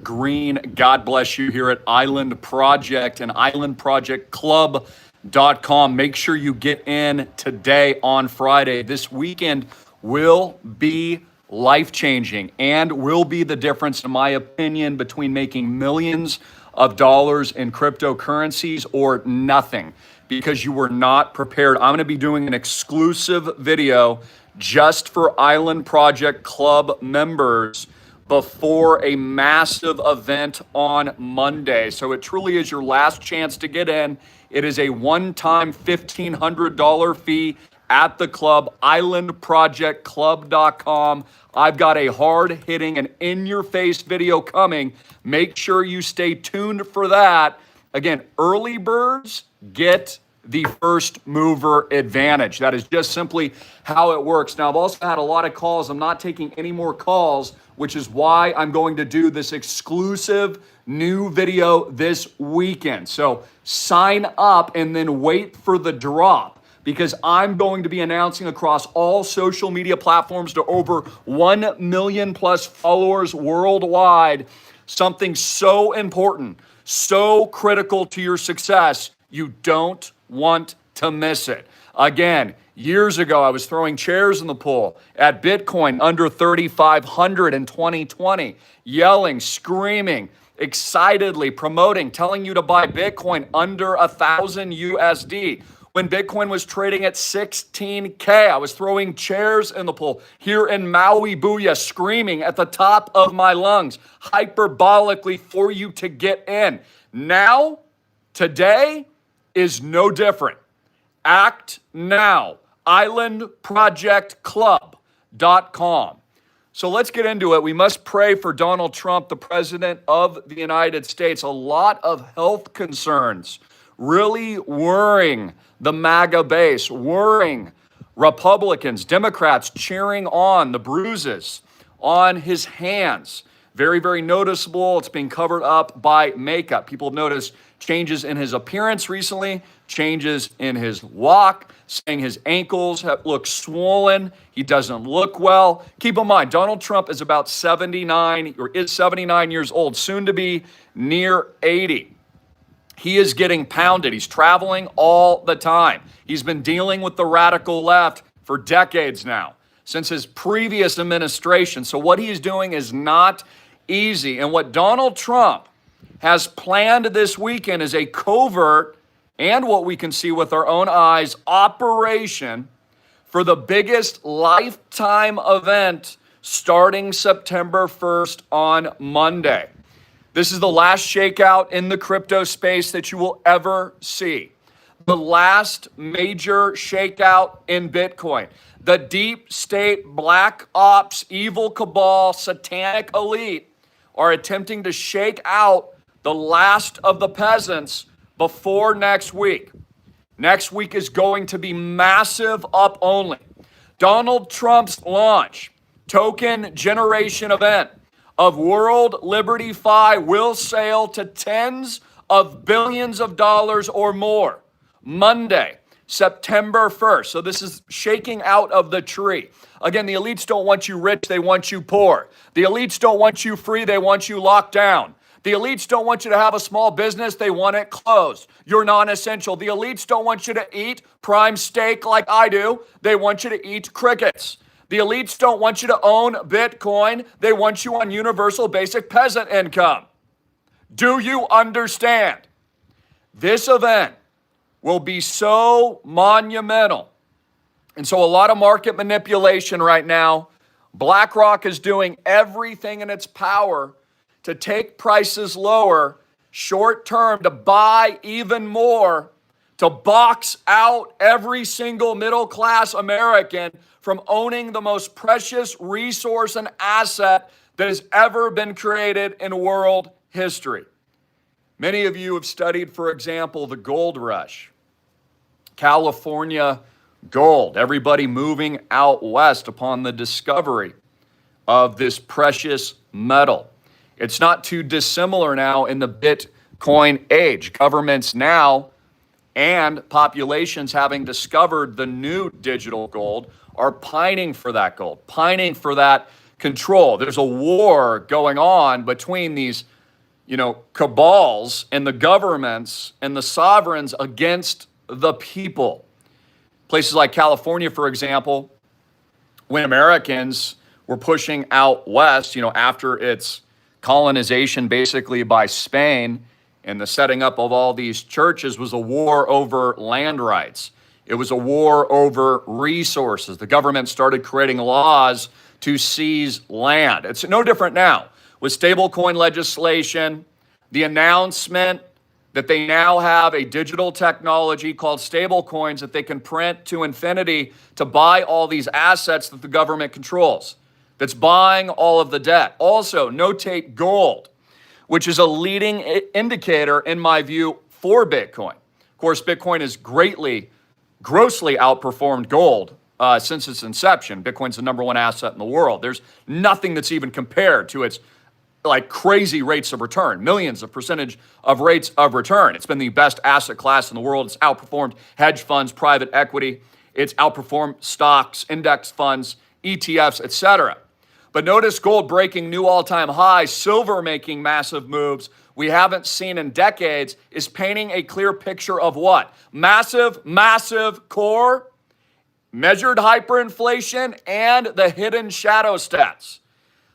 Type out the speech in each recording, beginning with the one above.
Greene. God bless you here at Island Project and islandprojectclub.com. Make sure you get in today on Friday. This weekend will be life-changing and will be the difference, in my opinion, between making millions of dollars in cryptocurrencies or nothing, because you were not prepared. I'm going to be doing an exclusive video just for Island Project Club members before a massive event on Monday. So it truly is your last chance to get in. It is a one-time $1,500 fee at the club, islandprojectclub.com. I've got a hard-hitting and in-your-face video coming. Make sure you stay tuned for that. Again, early birds get the first mover advantage. That is just simply how it works. Now, I've also had a lot of calls. I'm not taking any more calls, which is why I'm going to do this exclusive new video this weekend. So sign up and then wait for the drop, because I'm going to be announcing across all social media platforms to over 1 million plus followers worldwide something so important, so critical to your success, you don't want to miss it. Again, years ago, I was throwing chairs in the pool at Bitcoin under 3,500 in 2020, yelling, screaming, excitedly promoting, telling you to buy Bitcoin under 1,000 USD. When Bitcoin was trading at 16K, I was throwing chairs in the pool here in Maui, Booyah, screaming at the top of my lungs, hyperbolically for you to get in. Now, today is no different. Act now. islandprojectclub.com. So let's get into it. We must pray for Donald Trump, the president of the United States. A lot of health concerns really worrying the MAGA base, worrying Republicans, Democrats cheering on the bruises on his hands. Very, very noticeable. It's being covered up by makeup. People have noticed changes in his appearance recently, changes in his walk, saying his ankles look swollen. He doesn't look well. Keep in mind, Donald Trump is about 79 or is 79 years old, soon to be near 80. He is getting pounded. He's traveling all the time. He's been dealing with the radical left for decades now, since his previous administration. So what he's doing is not easy. And what Donald Trump has planned this weekend is a covert, and what we can see with our own eyes, operation for the biggest lifetime event starting September 1st on Monday. This is the last shakeout in the crypto space that you will ever see. The last major shakeout in Bitcoin. The deep state, black ops, evil cabal, satanic elite are attempting to shake out the last of the peasants before next week. Next week is going to be massive up only. Donald Trump's launch, token generation event of World Liberty Fi will sail to tens of billions of dollars or more Monday, September 1st. So this is shaking out of the tree. Again, the elites don't want you rich, they want you poor. The elites don't want you free, they want you locked down. The elites don't want you to have a small business, they want it closed. You're non-essential. The elites don't want you to eat prime steak like I do, they want you to eat crickets. The elites don't want you to own Bitcoin. They want you on universal basic peasant income. Do you understand? This event will be so monumental. And so a lot of market manipulation right now. BlackRock is doing everything in its power to take prices lower short term, to buy even more, to box out every single middle class American from owning the most precious resource and asset that has ever been created in world history. Many of you have studied, for example, the gold rush, California gold, everybody moving out west upon the discovery of this precious metal. It's not too dissimilar now in the Bitcoin age. Governments now and populations having discovered the new digital gold are pining for that gold, pining for that control. There's a war going on between these, cabals and the governments and the sovereigns against the people. Places like California, for example, when Americans were pushing out west, after its colonization basically by Spain and the setting up of all these churches, was a war over land rights. It was a war over resources. The government started creating laws to seize land. It's no different now with stablecoin legislation, the announcement that they now have a digital technology called stablecoins that they can print to infinity to buy all these assets that the government controls, that's buying all of the debt. Also, notate gold, which is a leading indicator, in my view, for Bitcoin. Of course, Bitcoin has grossly outperformed gold since its inception. Bitcoin's the number one asset in the world. There's nothing that's even compared to its crazy rates of return, millions of percentage of rates of return. It's been the best asset class in the world. It's outperformed hedge funds, private equity. It's outperformed stocks, index funds, ETFs, etc. But notice gold breaking new all-time highs, silver making massive moves we haven't seen in decades, is painting a clear picture of what? Massive core, measured hyperinflation, and the hidden shadow stats.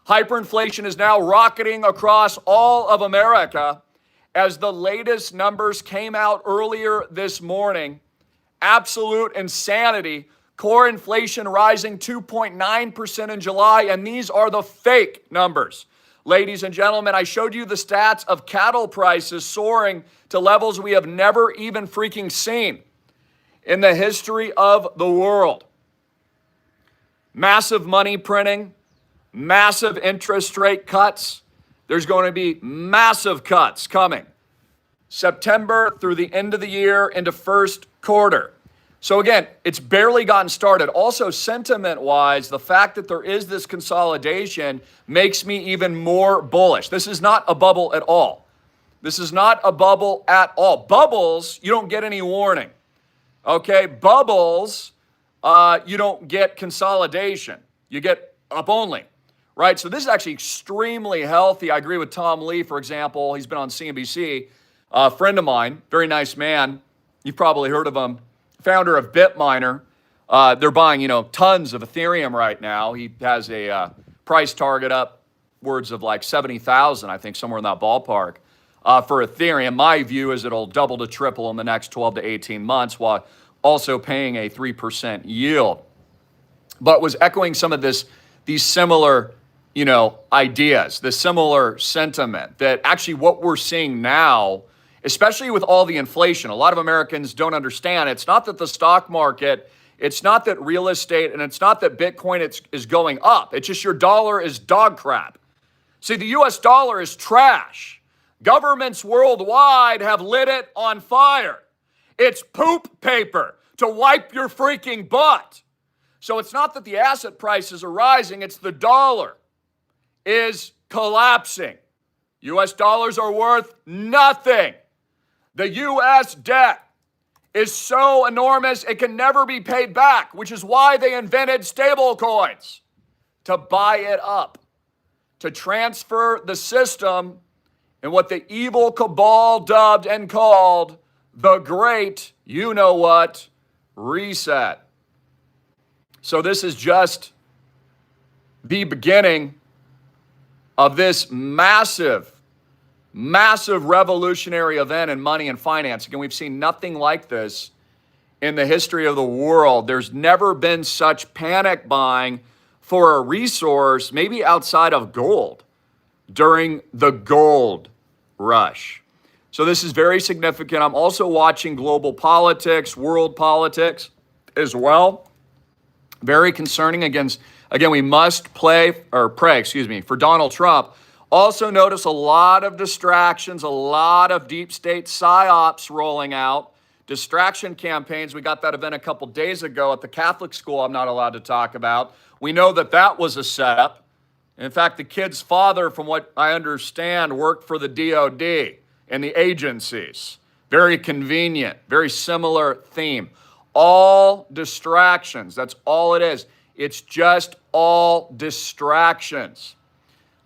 Hyperinflation is now rocketing across all of America as the latest numbers came out earlier this morning. Absolute insanity. Core inflation rising 2.9% in July, and these are the fake numbers. Ladies and gentlemen, I showed you the stats of cattle prices soaring to levels we have never even freaking seen in the history of the world. Massive money printing, massive interest rate cuts. There's going to be massive cuts coming September through the end of the year into first quarter. So again, it's barely gotten started. Also, sentiment-wise, the fact that there is this consolidation makes me even more bullish. This is not a bubble at all. This is not a bubble at all. Bubbles, you don't get any warning. Okay? Bubbles, you don't get consolidation. You get up only. Right, so this is actually extremely healthy. I agree with Tom Lee, for example. He's been on CNBC. A friend of mine, very nice man. You've probably heard of him. Founder of BitMiner. They're buying, tons of Ethereum right now. He has a price target upwards of 70,000, I think, somewhere in that ballpark for Ethereum. My view is it'll double to triple in the next 12 to 18 months while also paying a 3% yield. But was echoing some of these similar ideas, the similar sentiment that actually what we're seeing now, especially with all the inflation, a lot of Americans don't understand. It's not that the stock market, it's not that real estate, and it's not that Bitcoin is going up. It's just your dollar is dog crap. See, the US dollar is trash. Governments worldwide have lit it on fire. It's poop paper to wipe your freaking butt. So it's not that the asset prices are rising, it's the dollar is collapsing. US dollars are worth nothing. The US debt is so enormous it can never be paid back, which is why they invented stable coins, to buy it up, to transfer the system in what the evil cabal dubbed and called the Great, reset. So this is just the beginning of this massive revolutionary event in money and finance. Again, we've seen nothing like this in the history of the world. There's never been such panic buying for a resource, maybe outside of gold, during the gold rush. So this is very significant. I'm also watching global politics, world politics as well. Very concerning. Again, we must pray for Donald Trump. Also notice a lot of distractions, a lot of deep state psyops rolling out, distraction campaigns. We got that event a couple days ago at the Catholic school I'm not allowed to talk about. We know that was a setup. In fact, the kid's father, from what I understand, worked for the DOD and the agencies. Very convenient, very similar theme. All distractions, that's all it is. It's just all distractions.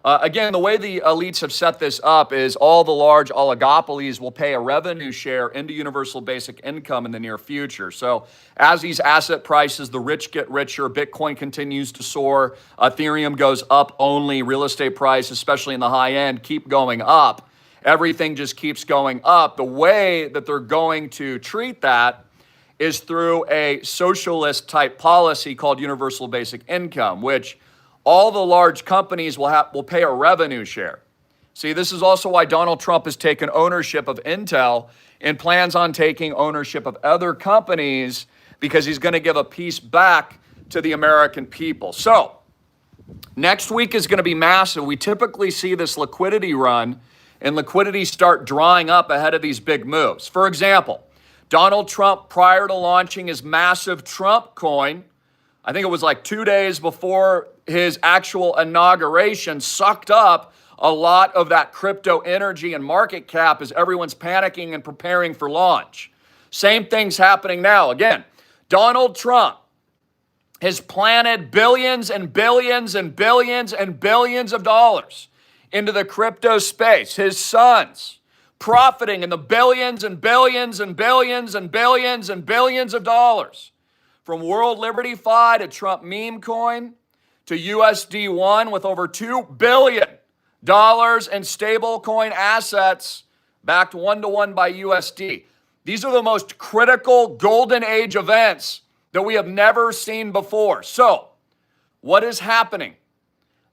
Again, the way the elites have set this up is all the large oligopolies will pay a revenue share into universal basic income in the near future. So as these asset prices, the rich get richer, Bitcoin continues to soar, Ethereum goes up only, real estate prices, especially in the high end, keep going up. Everything just keeps going up. The way that they're going to treat that is through a socialist type policy called universal basic income, which all the large companies will pay a revenue share. See, this is also why Donald Trump has taken ownership of Intel and plans on taking ownership of other companies because he's going to give a piece back to the American people. So, next week is going to be massive. We typically see this liquidity run and liquidity start drying up ahead of these big moves. For example, Donald Trump, prior to launching his massive Trump coin, I think it was like 2 days before his actual inauguration, sucked up a lot of that crypto energy and market cap as everyone's panicking and preparing for launch. Same thing's happening now. Again, Donald Trump has planted billions and billions and billions and billions of dollars into the crypto space. His sons profiting in the billions and billions and billions and billions and billions of dollars. From World Liberty Fi to Trump meme coin to USD1 with over $2 billion in stable coin assets backed 1-to-1 by USD. These are the most critical golden age events that we have never seen before. So, what is happening?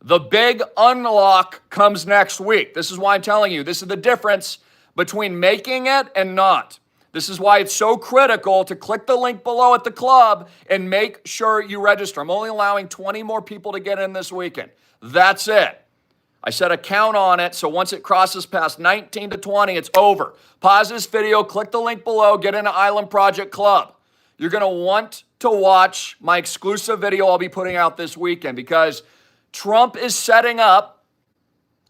The big unlock comes next week. This is why I'm telling you, this is the difference between making it and not. This is why it's so critical to click the link below at the club and make sure you register. I'm only allowing 20 more people to get in this weekend. That's it. I set a count on it, so once it crosses past 19 to 20, it's over. Pause this video, click the link below, get into Island Project Club. You're going to want to watch my exclusive video I'll be putting out this weekend because Trump is setting up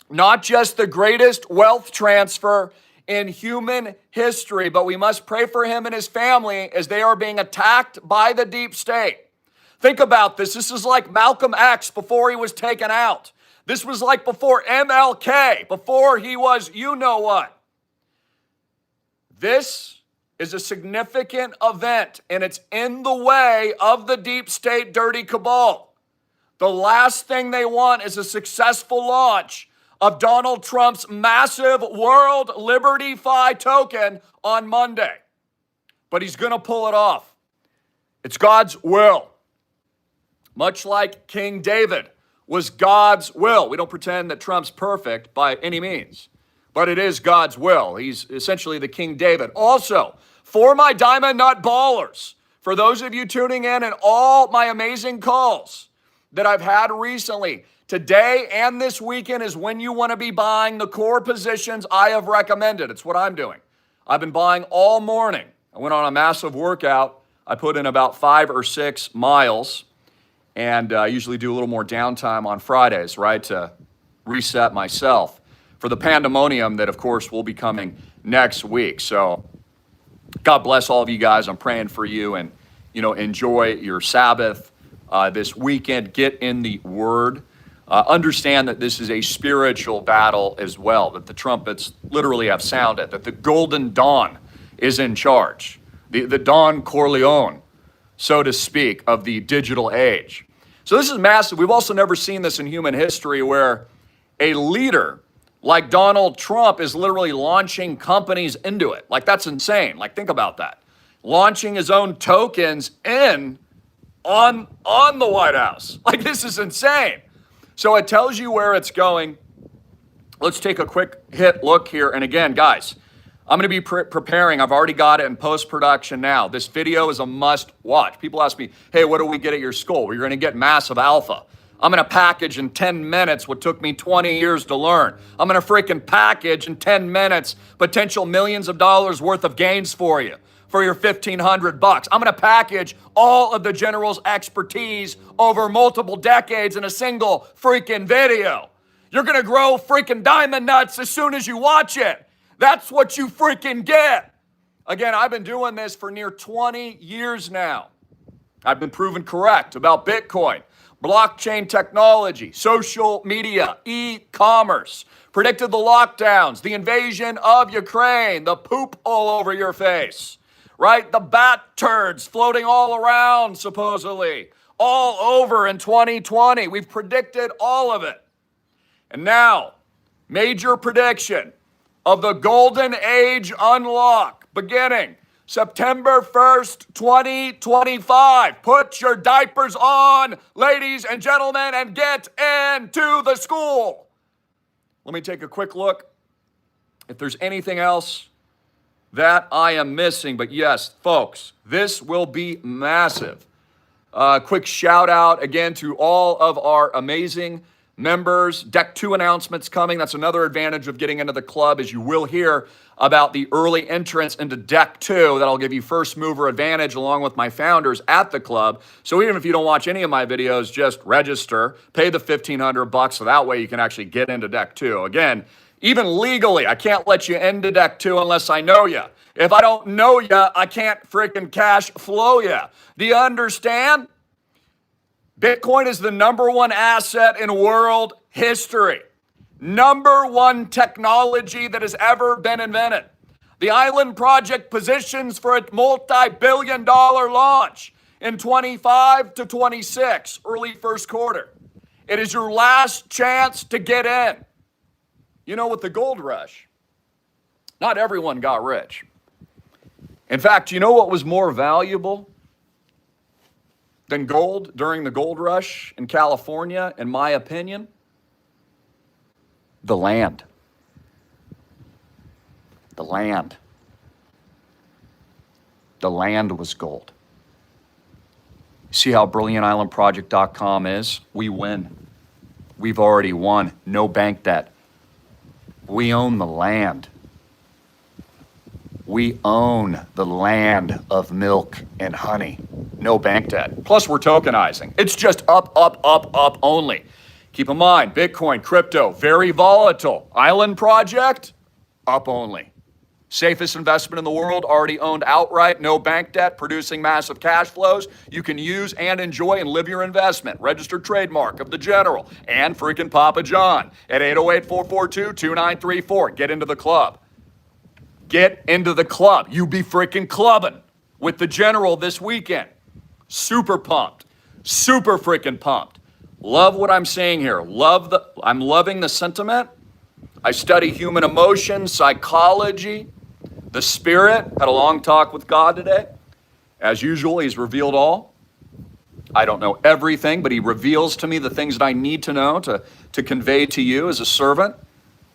not just the greatest wealth transfer in human history, but we must pray for him and his family as they are being attacked by the deep state. Think about this. This is like Malcolm X before he was taken out. This was like before MLK, before he was you know what. This is a significant event, and it's in the way of the deep state dirty cabal. The last thing they want is a successful launch of Donald Trump's massive World Liberty Fi token on Monday. But he's going to pull it off. It's God's will. Much like King David was God's will. We don't pretend that Trump's perfect by any means, but it is God's will. He's essentially the King David. Also, for my Diamond Nut Ballers, for those of you tuning in and all my amazing calls that I've had recently, today and this weekend is when you want to be buying the core positions I have recommended. It's what I'm doing. I've been buying all morning. I went on a massive workout. I put in about 5 or 6 miles, and I usually do a little more downtime on Fridays, right, to reset myself for the pandemonium that, of course, will be coming next week. So God bless all of you guys. I'm praying for you, and, enjoy your Sabbath this weekend. Get in the Word. Understand that this is a spiritual battle as well, that the trumpets literally have sounded, that the golden dawn is in charge, the Don Corleone, so to speak, of the digital age. So this is massive. We've also never seen this in human history where a leader like Donald Trump is literally launching companies into it. Like, that's insane. Like, think about that. Launching his own tokens on the White House. Like, this is insane. So it tells you where it's going. Let's take a quick look here. And again, guys, I'm going to be preparing. I've already got it in post-production now. This video is a must watch. People ask me, hey, what do we get at your school? Well, you're going to get massive alpha. I'm going to package in 10 minutes what took me 20 years to learn. I'm going to freaking package in 10 minutes potential millions of dollars worth of gains for you for your $1,500. I'm going to package all of the general's expertise over multiple decades in a single freaking video. You're going to grow freaking diamond nuts as soon as you watch it. That's what you freaking get. Again, I've been doing this for near 20 years now. I've been proven correct about Bitcoin, blockchain technology, social media, e-commerce, predicted the lockdowns, the invasion of Ukraine, the poop all over your face, right? The bat turds floating all around, supposedly, all over in 2020. We've predicted all of it. And now, major prediction of the golden age unlock beginning September 1st, 2025. Put your diapers on, ladies and gentlemen, and get into the school. Let me take a quick look if there's anything else that I am missing. But yes, folks, this will be massive. Quick shout out again to all of our amazing members. Deck 2 announcements coming. That's another advantage of getting into the club, as you will hear about the early entrance into Deck 2. That'll give you first mover advantage along with my founders at the club. So even if you don't watch any of my videos, just register, pay the $1,500 so that way you can actually get into Deck 2. Again, even legally, I can't let you into Deck 2 unless I know you. If I don't know you, I can't freaking cash flow you. Do you understand? Bitcoin is the number one asset in world history. Number one technology that has ever been invented. The Island Project positions for a multi-billion-dollar launch in 25 to 26, early first quarter. It is your last chance to get in. You know, with the gold rush, not everyone got rich. In fact, you know what was more valuable than gold during the gold rush in California, in my opinion? The land. The land. The land was gold. See how brilliantislandproject.com is? We win. We've already won. No bank debt. We own the land. We own the land of milk and honey. No bank debt. Plus, we're tokenizing. It's just up, up, up, up only. Keep in mind, Bitcoin, crypto, very volatile. Island Project, up only. Safest investment in the world, already owned outright, no bank debt, producing massive cash flows. You can use and enjoy and live your investment. Registered trademark of the General and freaking Papa John at 808-442-2934. Get into the club. Get into the club. You be freaking clubbing with the General this weekend. Super pumped. Super freaking pumped. Love what I'm saying here. I'm loving the sentiment. I study human emotion, psychology, the spirit. Had a long talk with God today. As usual, he's revealed all. I don't know everything, but he reveals to me the things that I need to know to convey to you as a servant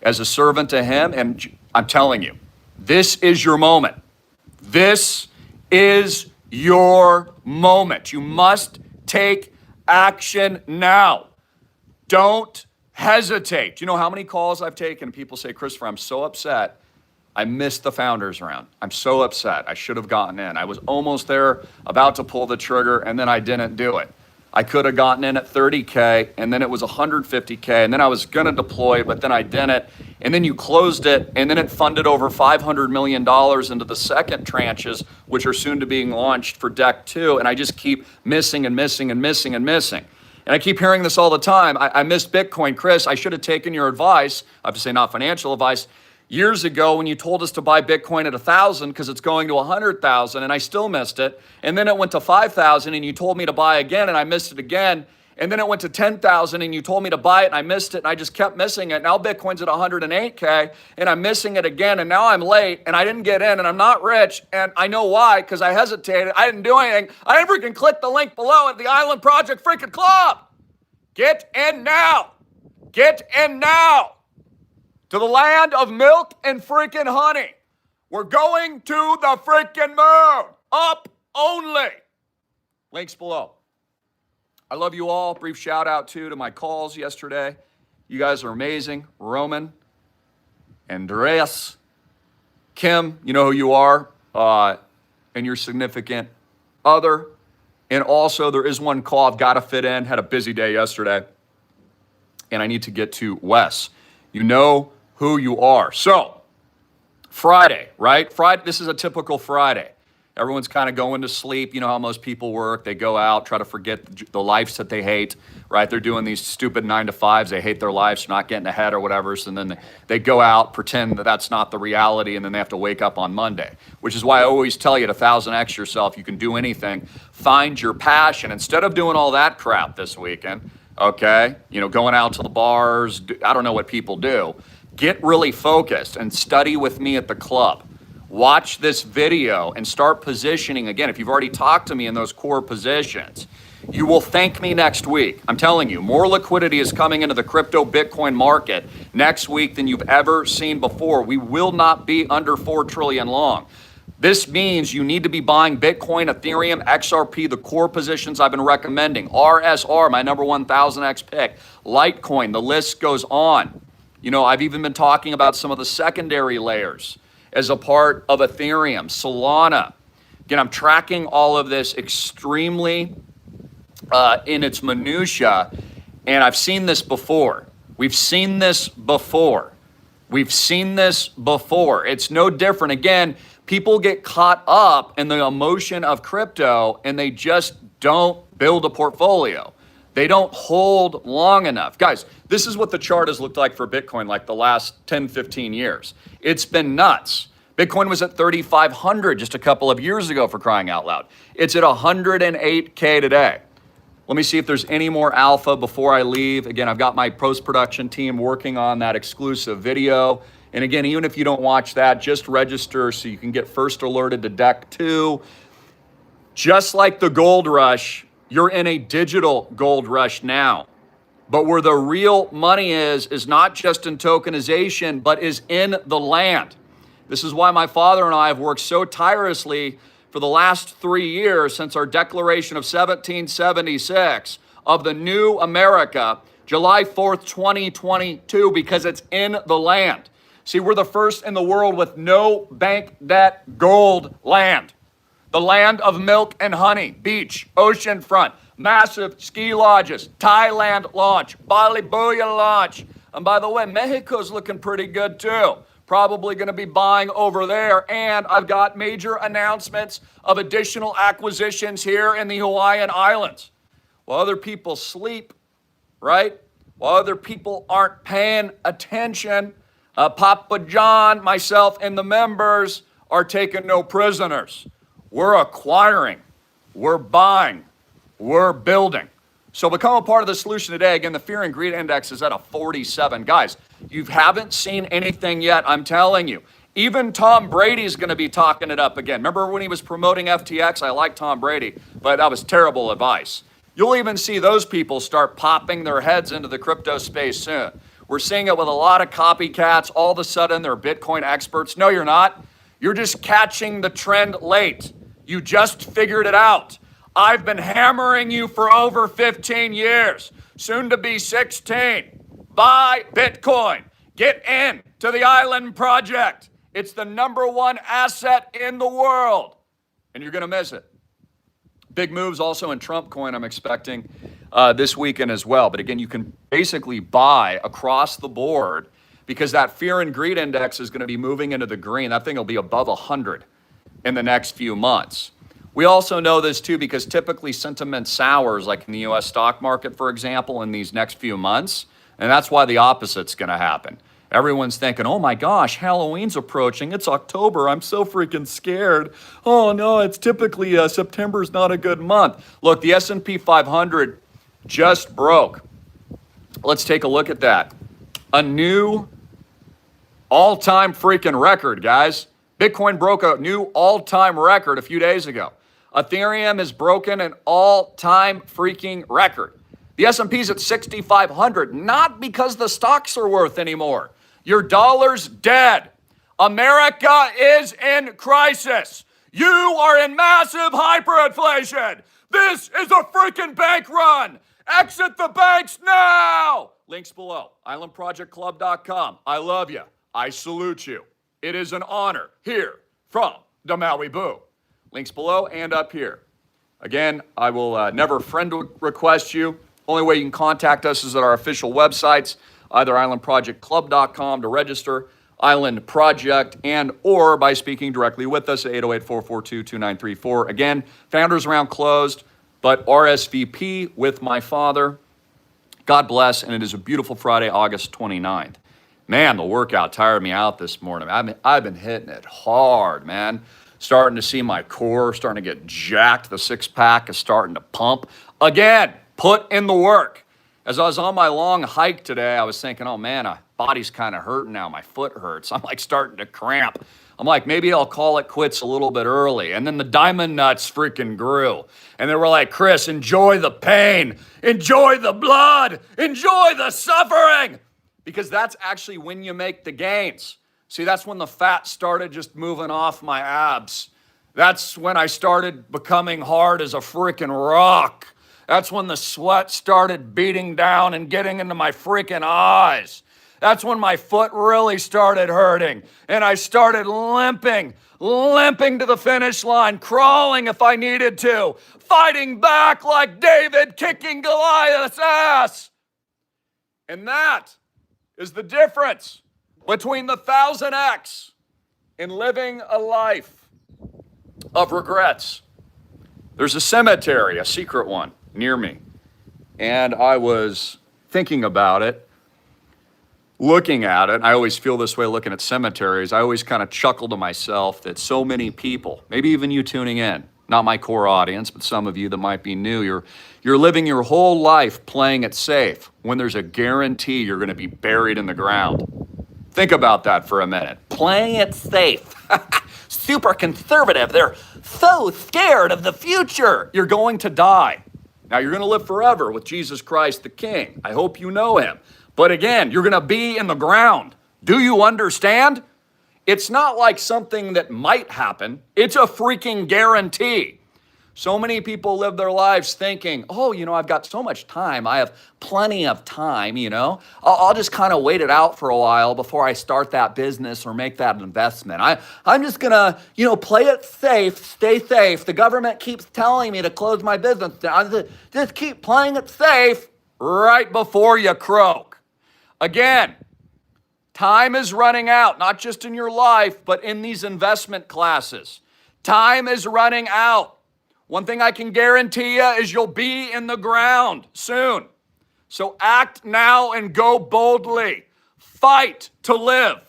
to him. And I'm telling you, this is your moment. This is your moment. You must take action now. Don't hesitate. You know how many calls I've taken? People say, Christopher, I'm so upset. I missed the founders round. I'm so upset. I should have gotten in. I was almost there, about to pull the trigger, and then I didn't do it. I could have gotten in at 30K, and then it was 150K, and then I was going to deploy, but then I didn't. And then you closed it, and then it funded over $500 million into the second tranches, which are soon to being launched for Deck 2. And I just keep missing and missing and missing and missing. And I keep hearing this all the time. I missed Bitcoin. Chris, I should have taken your advice. I have to say not financial advice. Years ago when you told us to buy Bitcoin at 1,000 because it's going to 100,000, and I still missed it. And then it went to 5,000 and you told me to buy again and I missed it again. And then it went to 10,000 and you told me to buy it and I missed it and I just kept missing it. Now Bitcoin's at 108K and I'm missing it again and now I'm late and I didn't get in and I'm not rich and I know why, because I hesitated. I didn't do anything. I didn't freaking click the link below at the Island Project freaking club. Get in now. Get in now. To the land of milk and freaking honey. We're going to the freaking moon. Up only. Links below. I love you all. Brief shout out to my calls yesterday. You guys are amazing. Roman, Andreas, Kim, you know who you are, and your significant other. And also there is one call I've got to fit in. Had a busy day yesterday. And I need to get to Wes. You know who you are. So, Friday, right? Friday, this is a typical Friday. Everyone's kind of going to sleep. You know how most people work. They go out, try to forget the lives that they hate, right? They're doing these stupid 9-to-5s. They hate their lives, not getting ahead or whatever. So then they go out, pretend that that's not the reality, and then they have to wake up on Monday, which is why I always tell you to 1000x yourself. You can do anything. Find your passion. Instead of doing all that crap this weekend, okay, you know, going out to the bars, I don't know what people do. Get really focused and study with me at the club. Watch this video and start positioning. Again, if you've already talked to me in those core positions, you will thank me next week. I'm telling you, more liquidity is coming into the crypto Bitcoin market next week than you've ever seen before. We will not be under 4 trillion long. This means you need to be buying Bitcoin, Ethereum, XRP, the core positions I've been recommending. RSR, my number 1000x pick. Litecoin, the list goes on. You know, I've even been talking about some of the secondary layers as a part of Ethereum, Solana. Again, I'm tracking all of this extremely in its minutia, and I've seen this before. We've seen this before. We've seen this before. It's no different. Again, people get caught up in the emotion of crypto, and they just don't build a portfolio. They don't hold long enough. Guys, this is what the chart has looked like for Bitcoin like the last 10, 15 years. It's been nuts. Bitcoin was at 3,500 just a couple of years ago, for crying out loud. It's at 108K today. Let me see if there's any more alpha before I leave. Again, I've got my post-production team working on that exclusive video. And again, even if you don't watch that, just register so you can get first alerted to Deck 2. Just like the gold rush, you're in a digital gold rush now. But where the real money is not just in tokenization, but is in the land. This is why my father and I have worked so tirelessly for the last 3 years since our Declaration of 1776 of the new America, July 4th, 2022, because it's in the land. See, we're the first in the world with no bank debt gold land. The land of milk and honey, beach, ocean front, massive ski lodges, Thailand launch, Bali Booyah launch. And by the way, Mexico's looking pretty good too. Probably going to be buying over there. And I've got major announcements of additional acquisitions here in the Hawaiian Islands. While other people sleep, right? While other people aren't paying attention, Papa John, myself, and the members are taking no prisoners. We're acquiring, we're buying, we're building. So become a part of the solution today. Again, the Fear and Greed Index is at a 47. Guys, you haven't seen anything yet, I'm telling you. Even Tom Brady's going to be talking it up again. Remember when he was promoting FTX? I like Tom Brady, but that was terrible advice. You'll even see those people start popping their heads into the crypto space soon. We're seeing it with a lot of copycats. All of a sudden, they're Bitcoin experts. No, you're not. You're just catching the trend late. You just figured it out. I've been hammering you for over 15 years, soon to be 16. Buy Bitcoin. Get in to the Island Project. It's the #1 asset in the world, and you're going to miss it. Big moves also in Trump coin I'm expecting this weekend as well. But again, you can basically buy across the board because that Fear and Greed Index is going to be moving into the green. That thing will be above 100 in the next few months. We also know this too because typically sentiment sours, like in the U.S. stock market, for example, in these next few months. And that's why the opposite's going to happen. Everyone's thinking, oh my gosh, Halloween's approaching. It's October. I'm so freaking scared. Oh no, it's typically September's not a good month. Look, the S&P 500 just broke. Let's take a look at that. A new all-time freaking record, guys. Bitcoin broke a new all-time record a few days ago. Ethereum has broken an all-time freaking record. The S&P's at 6,500, not because the stocks are worth anymore. Your dollar's dead. America is in crisis. You are in massive hyperinflation. This is a freaking bank run. Exit the banks now. Links below. islandprojectclub.com. I love you. I salute you. It is an honor here from the Maui Boo. Links below and up here. Again, I will never friend request you. Only way you can contact us is at our official websites, either islandprojectclub.com to register, Island Project, and or by speaking directly with us at 808-442-2934. Again, Founders Round closed, but RSVP with my father. God bless, and it is a beautiful Friday, August 29th. Man, the workout tired me out this morning. I've been hitting it hard, man. Starting to see my core starting to get jacked. The six-pack is starting to pump. Again, put in the work. As I was on my long hike today, I was thinking, oh man, my body's kind of hurting now. My foot hurts. I'm like starting to cramp. I'm like, maybe I'll call it quits a little bit early. And then the diamond nuts freaking grew. And they were like, Chris, enjoy the pain. Enjoy the blood. Enjoy the suffering. Because that's actually when you make the gains. See, that's when the fat started just moving off my abs. That's when I started becoming hard as a freaking rock. That's when the sweat started beating down and getting into my freaking eyes. That's when my foot really started hurting. And I started limping to the finish line, crawling if I needed to, fighting back like David, kicking Goliath's ass. And that is the difference between the 1000X and living a life of regrets. There's a cemetery, a secret one, near me. And I was thinking about it, looking at it. I always feel this way looking at cemeteries. I always kind of chuckle to myself that so many people, maybe even you tuning in, not my core audience, but some of you that might be new, you're living your whole life playing it safe when there's a guarantee you're going to be buried in the ground. Think about that for a minute. Playing it safe. Super conservative. They're so scared of the future. You're going to die. Now, you're going to live forever with Jesus Christ the King. I hope you know him. But again, you're going to be in the ground. Do you understand? It's not like something that might happen. It's a freaking guarantee. So many people live their lives thinking, oh, I've got so much time. I have plenty of time, I'll just kind of wait it out for a while before I start that business or make that investment. I'm just going to, play it safe, stay safe. The government keeps telling me to close my business down. Just keep playing it safe right before you croak. Again, time is running out, not just in your life, but in these investment classes. Time is running out. One thing I can guarantee you is you'll be in the ground soon. So act now and go boldly. Fight to live.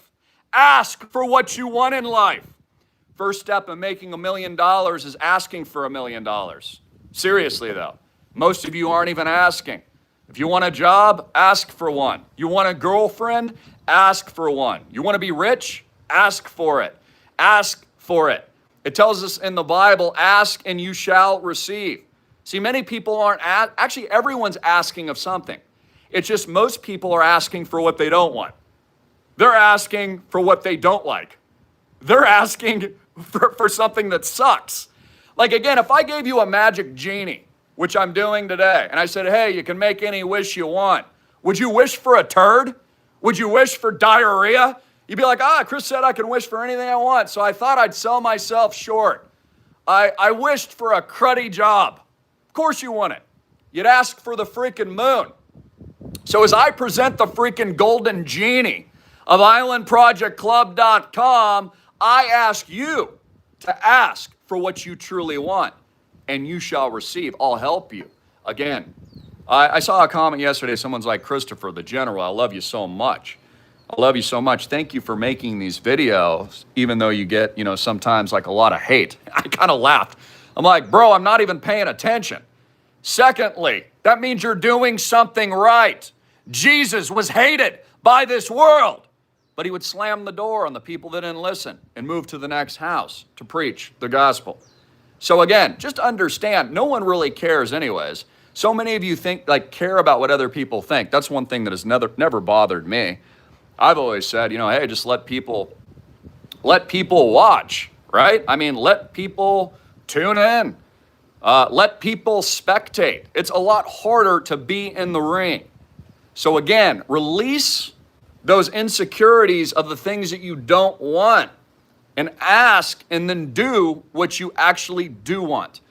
Ask for what you want in life. First step in making $1 million is asking for $1 million. Seriously though, most of you aren't even asking. If you want a job, ask for one. You want a girlfriend, ask for one. You want to be rich, ask for it. Ask for it. It tells us in the Bible, ask and you shall receive. See, many people aren't, actually everyone's asking of something. It's just most people are asking for what they don't want. They're asking for what they don't like. They're asking for something that sucks. Like again, if I gave you a magic genie, which I'm doing today, and I said, hey, you can make any wish you want. Would you wish for a turd? Would you wish for diarrhea? You'd be like, Chris said I can wish for anything I want, so I thought I'd sell myself short. I wished for a cruddy job. Of course you want it. You'd ask for the freaking moon. So as I present the freaking golden genie of islandprojectclub.com, I ask you to ask for what you truly want, and you shall receive. I'll help you. Again, I saw a comment yesterday. Someone's like, Christopher, the general, I love you so much. I love you so much. Thank you for making these videos, even though you get, sometimes like a lot of hate. I kind of laughed. I'm like, bro, I'm not even paying attention. Secondly, that means you're doing something right. Jesus was hated by this world, but he would slam the door on the people that didn't listen and move to the next house to preach the gospel. So again, just understand, no one really cares anyways. So many of you care about what other people think. That's one thing that has never bothered me. I've always said, hey, just let people watch, right? I mean, let people tune in. Let people spectate. It's a lot harder to be in the ring. So again, release those insecurities of the things that you don't want and ask and then do what you actually do want.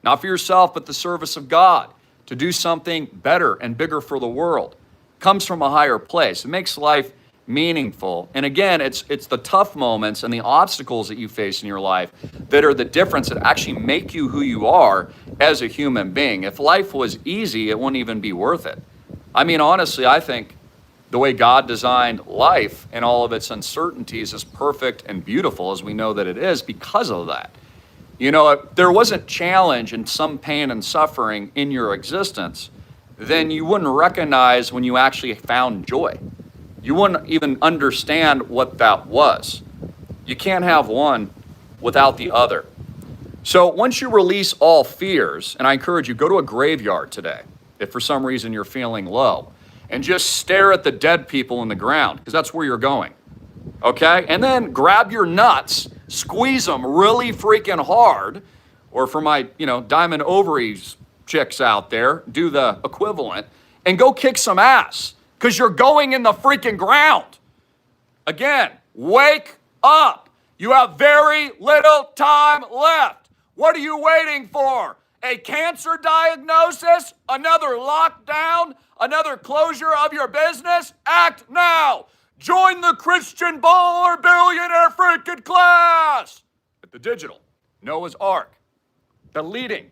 Not for yourself, but the service of God, to do something better and bigger for the world. Comes from a higher place. It makes life meaningful. And again, it's the tough moments and the obstacles that you face in your life that are the difference that actually make you who you are as a human being. If life was easy, it wouldn't even be worth it. I mean, honestly, I think the way God designed life and all of its uncertainties is perfect and beautiful, as we know that it is, because of that. You know, if there wasn't challenge and some pain and suffering in your existence, then you wouldn't recognize when you actually found joy. You wouldn't even understand what that was. You can't have one without the other. So once you release all fears, and I encourage you, go to a graveyard today, if for some reason you're feeling low, and just stare at the dead people in the ground, because that's where you're going, okay? And then grab your nuts, squeeze them really freaking hard, or for my, diamond ovaries chicks out there, do the equivalent, and go kick some ass, because you're going in the freaking ground. Again, wake up. You have very little time left. What are you waiting for? A cancer diagnosis? Another lockdown? Another closure of your business? Act now. Join the Christian baller billionaire freaking class at the Digital Noah's Ark. The leading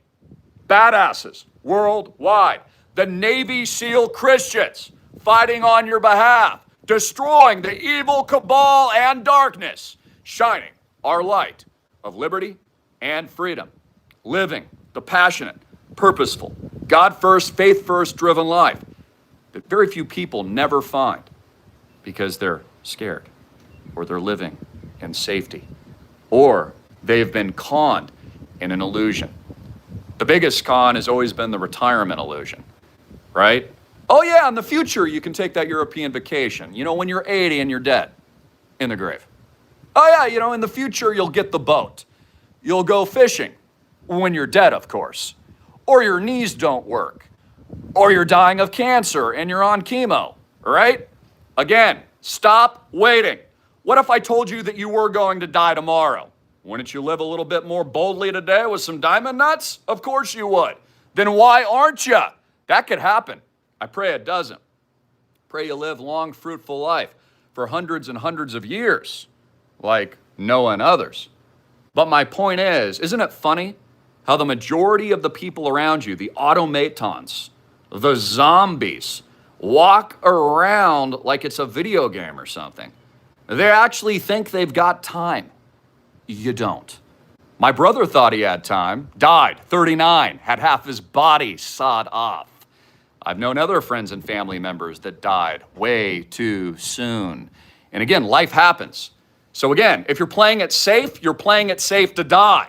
badasses worldwide. The Navy SEAL Christians fighting on your behalf, destroying the evil cabal and darkness, shining our light of liberty and freedom, living the passionate, purposeful, God first, faith first driven life that very few people never find because they're scared, or they're living in safety, or they've been conned in an illusion. The biggest con has always been the retirement illusion, right? Oh yeah, in the future you can take that European vacation, when you're 80 and you're dead in the grave. Oh yeah, in the future you'll get the boat. You'll go fishing when you're dead, of course. Or your knees don't work. Or you're dying of cancer and you're on chemo, right? Again, stop waiting. What if I told you that you were going to die tomorrow? Wouldn't you live a little bit more boldly today with some diamond nuts? Of course you would. Then why aren't you? That could happen. I pray it doesn't. Pray you live long, fruitful life for hundreds and hundreds of years, like Noah and others. But my point is, isn't it funny how the majority of the people around you, the automatons, the zombies, walk around like it's a video game or something? They actually think they've got time. You don't. My brother thought he had time, died, 39, had half his body sawed off. I've known other friends and family members that died way too soon. And again, life happens. So again, if you're playing it safe, you're playing it safe to die.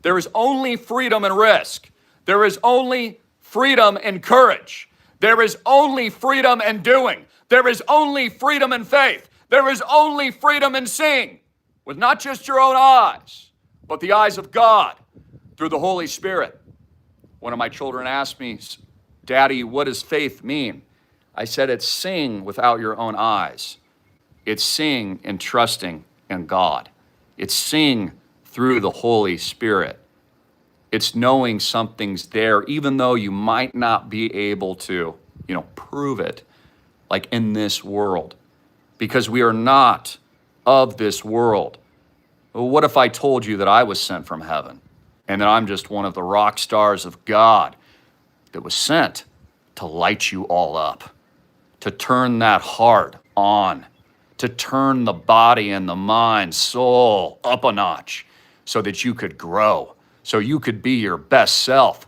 There is only freedom and risk. There is only freedom and courage. There is only freedom and doing. There is only freedom and faith. There is only freedom in seeing with not just your own eyes, but the eyes of God through the Holy Spirit. One of my children asked me, Daddy, what does faith mean? I said, it's seeing without your own eyes. It's seeing and trusting in God. It's seeing through the Holy Spirit. It's knowing something's there, even though you might not be able to, prove it, like in this world, because we are not of this world. Well, what if I told you that I was sent from heaven and that I'm just one of the rock stars of God that was sent to light you all up, to turn that heart on, to turn the body and the mind, soul up a notch so that you could grow, so you could be your best self,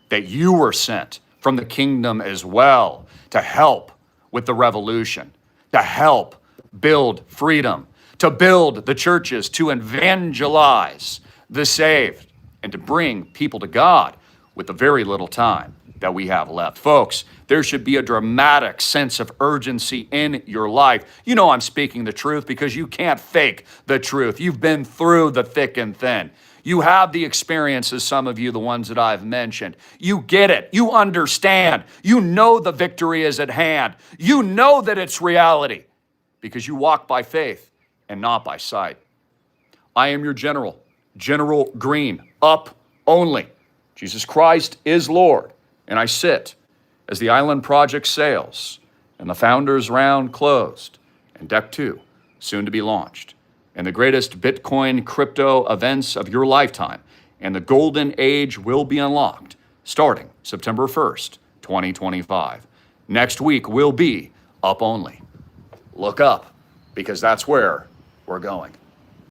that you were sent from the kingdom as well to help with the revolution, to help build freedom, to build the churches, to evangelize the saved, and to bring people to God with the very little time that we have left. Folks, there should be a dramatic sense of urgency in your life. You know I'm speaking the truth because you can't fake the truth. You've been through the thick and thin. You have the experiences, some of you, the ones that I've mentioned. You get it. You understand. You know the victory is at hand. You know that it's reality because you walk by faith and not by sight. I am your general, General Greene, up only. Jesus Christ is Lord. And I sit as the Island Project sails and the Founders Round closed and Deck 2, soon to be launched, and the greatest Bitcoin crypto events of your lifetime, and the golden age will be unlocked starting September 1st, 2025. Next week will be up only. Look up, because that's where we're going.